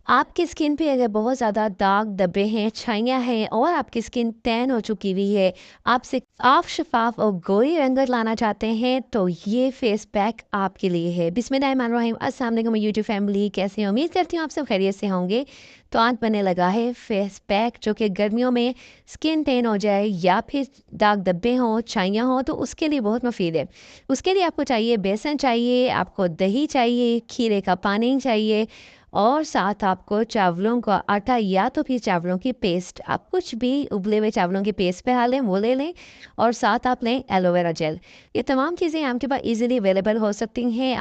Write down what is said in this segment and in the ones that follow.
आपकी स्किन पे अगर बहुत ज़्यादा दाग धब्बे हैं, छाइयाँ हैं और आपकी स्किन टैन हो चुकी हुई है, आप साफ शफाफ और गोरी रंगत लाना चाहते हैं, तो ये फेस पैक आपके लिए है। बिस्मिल्लाहिर्रहमानिर्रहीम। अस्सलाम वालेकुम यूट्यूब फैमिली, कैसे हैं? उम्मीद करती हूँ आप सब खैरियत से होंगे। तो आज बनने लगा है फेस पैक जो कि गर्मियों में स्किन टैन हो जाए या फिर दाग धब्बे हों, छाइयाँ हों, तो उसके लिए बहुत मुफीद है। उसके लिए आपको चाहिए बेसन चाहिए, आपको दही चाहिए, खीरे का पानी चाहिए और साथ आपको चावलों का आटा या तो फिर चावलों की पेस्ट, आप कुछ भी उबले हुए चावलों की पेस्ट पे लें, वो ले लें। और साथ आप लें एलोवेरा जेल। ये तमाम चीज़ें आपके पास इजीली अवेलेबल हो सकती हैं।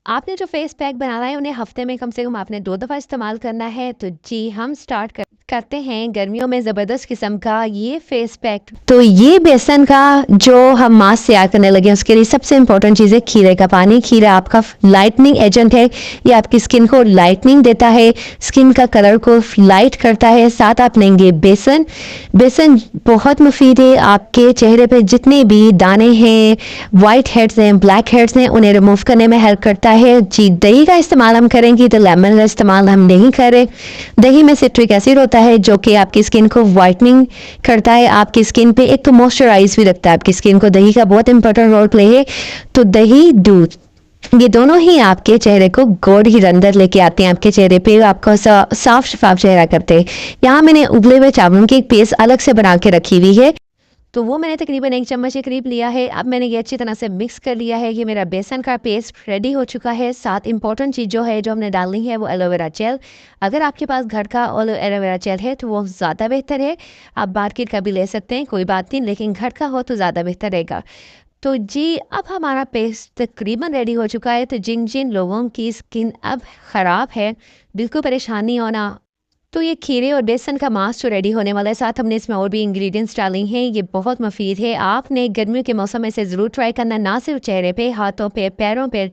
आपने जो फेस पैक बनाना है उन्हें हफ्ते में कम से कम आपने 2 दफ़ा इस्तेमाल करना है। तो जी हम करते हैं गर्मियों में ज़बरदस्त किस्म का ये फेस पैक। तो ये बेसन का जो हम मास्क तैयार करने लगे उसके लिए सबसे इम्पोर्टेंट चीज़ है खीरे का पानी। खीरा आपका लाइटनिंग एजेंट है, ये आपकी स्किन को लाइटनिंग देता है, स्किन का कलर को लाइट करता है। साथ आप लेंगे बेसन। बेसन बहुत मुफीद है, आपके चेहरे पे जितने भी दाने हैं, वाइट हेड्स हैं, ब्लैक हेड्स हैं, उन्हें रिमूव करने में हेल्प करता है। जी दही का इस्तेमाल हम करेंगे तो लेमन का इस्तेमाल हम नहीं करें। दही में सिट्रिक एसिड होता है जो कि आपकी स्किन को वाइटनिंग करता है, आपकी स्किन पे एक तो मॉइस्चराइज भी रखता है आपकी स्किन को। दही का बहुत इंपॉर्टेंट रोल प्ले है। तो दही, दूध, ये दोनों ही आपके चेहरे को गोरी रंगत लेके आते हैं, आपके चेहरे पे आपको साफ शफाफ चेहरा करते हैं। यहाँ मैंने उबले हुए चावलों की एक पेस्ट अलग से बना के रखी हुई है, तो वो मैंने तकरीबन 1 चम्मच के करीब लिया है। अब मैंने ये अच्छी तरह से मिक्स कर लिया है। ये मेरा बेसन का पेस्ट रेडी हो चुका है। साथ इंपॉर्टेंट चीज़ जो है जो हमने डालनी है वो एलोवेरा जेल। अगर आपके पास घर का एलोवेरा जेल है तो वो ज़्यादा बेहतर है। आप मार्केट का भी ले सकते हैं, कोई बात नहीं, लेकिन घर का हो तो ज़्यादा बेहतर रहेगा। तो जी अब हमारा पेस्ट तकरीबन रेडी हो चुका है। तो जिन जिन लोगों की स्किन अब ख़राब है, बिल्कुल परेशान नहीं होना। तो ये खीरे और बेसन का मास्क जो रेडी होने वाला है, साथ हमने इसमें और भी इंग्रेडिएंट्स डाले हैं। ये बहुत मुफीद है, आपने गर्मियों के मौसम में इसे ज़रूर ट्राई करना। ना सिर्फ चेहरे पे, हाथों पे, पैरों पे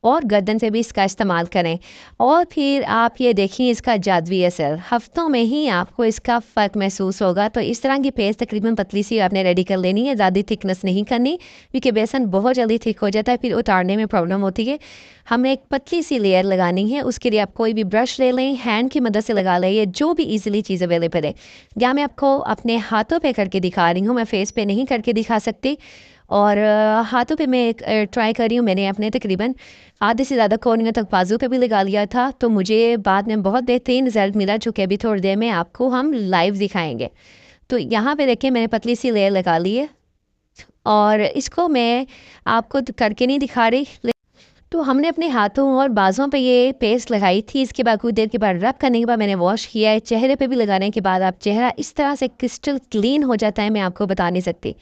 और गर्दन पे भी इसका इस्तेमाल करें। और फिर आप ये देखिए इसका जादुई असर, हफ्तों में ही आपको इसका फ़र्क महसूस होगा। तो इस तरह की पेस्ट तकरीबन पतली सी आपने रेडी कर लेनी है, ज़्यादा थिकनेस नहीं करनी, क्योंकि बेसन बहुत जल्दी थिक हो जाता है, फिर उतारने में प्रॉब्लम होती है। हमने एक पतली सी लेयर लगानी है। उसके लिए आप कोई भी ब्रश ले लें, हैंड की मदद से लगा लें, ये जो भी इजीली चीज़ अवेलेबल है। या मैं आपको अपने हाथों पे करके दिखा रही हूँ, मैं फेस पे नहीं करके दिखा सकती। और हाथों पे मैं ट्राई कर रही हूँ। मैंने अपने तकरीबन आधे से ज़्यादा कोहनियों तक बाजू पे भी लगा लिया था, तो मुझे बाद में बहुत बेहतरीन रिजल्ट मिला, जो कि अभी थोड़ी देर में आपको हम लाइव दिखाएंगे। तो यहाँ पे देखिए मैंने पतली सी लेयर लगा ली है और इसको मैं आपको करके नहीं दिखा रही। तो हमने अपने हाथों और बाजों पे ये पेस्ट लगाई थी। इसके बाद कुछ देर के बाद रब करने के बाद मैंने वॉश किया है। चेहरे पे भी लगाने के बाद आप चेहरा इस तरह से क्रिस्टल क्लीन हो जाता है, मैं आपको बता नहीं सकती।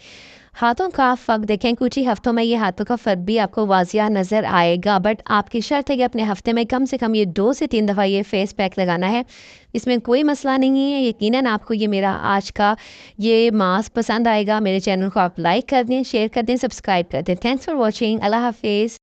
हाथों का फ़र्क देखें, कुछ ही हफ्तों में ये हाथों का फ़र्क भी आपको वाजिया नज़र आएगा। बट आपकी शर्त है कि अपने हफ्ते में कम से कम ये 2 से 3 दफ़ा ये फेस पैक लगाना है। इसमें कोई मसला नहीं है। यकीनन आपको ये मेरा आज का ये मास्क पसंद आएगा। मेरे चैनल को आप लाइक कर दें, शेयर कर दें, सब्सक्राइब कर दें। Thanks for watching. अल्लाह हाफिज़।